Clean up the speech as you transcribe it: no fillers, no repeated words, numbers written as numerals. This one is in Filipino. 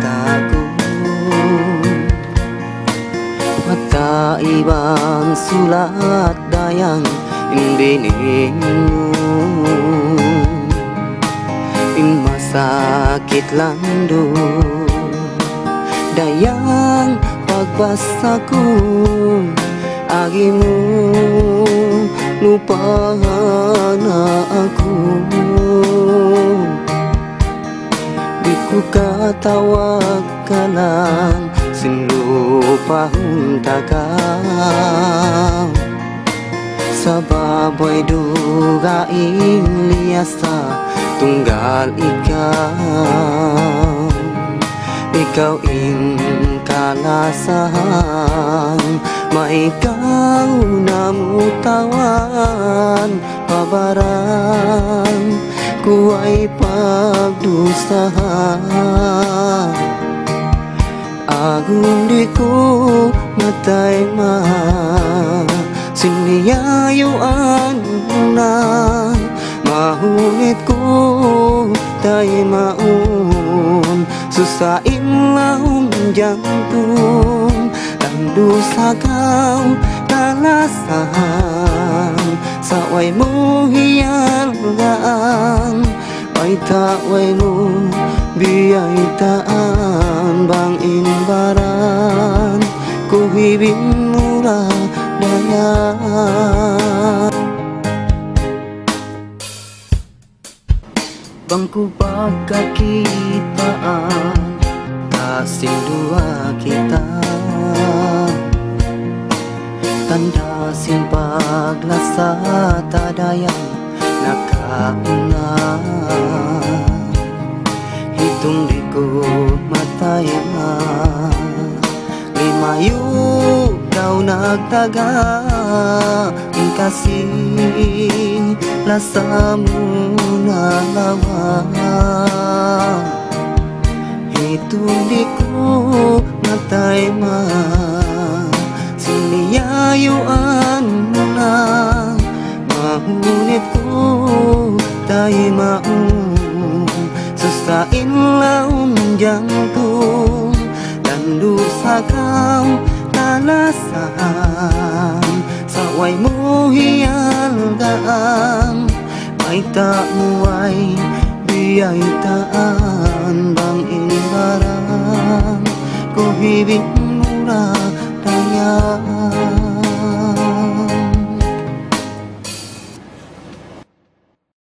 matago mata ibang sulat dayang imbining masakit lando dayang pagbasa ko agi mo lupahan na ako di ko katawag ka lang sinlupahon tagaw sa baboy dugaing liyasa tunggal ikaw ing kalasahan maikaw na mutawan pabarang kuway pagdusahan agung di ko matay siniyayuan na mahunit ko tay maun susain laong jantung landu sagaw talasan saway mo hiyalaan ay taway mo biyay taan bang inbaran kuhibing mura dayan bangku pagkakitaan kasing dua kita tanda paglasa tadayang nakauna hitung di ko matayama limayo daw nagtaga kasih lasamu nalawa hitung di ko matayama siniyayuan na mahunit ko tayo maun susain laun jantung landu sagaw talasan saway mo hiyalgaan may tamuay biyay taan bang inbarang ko hibig mura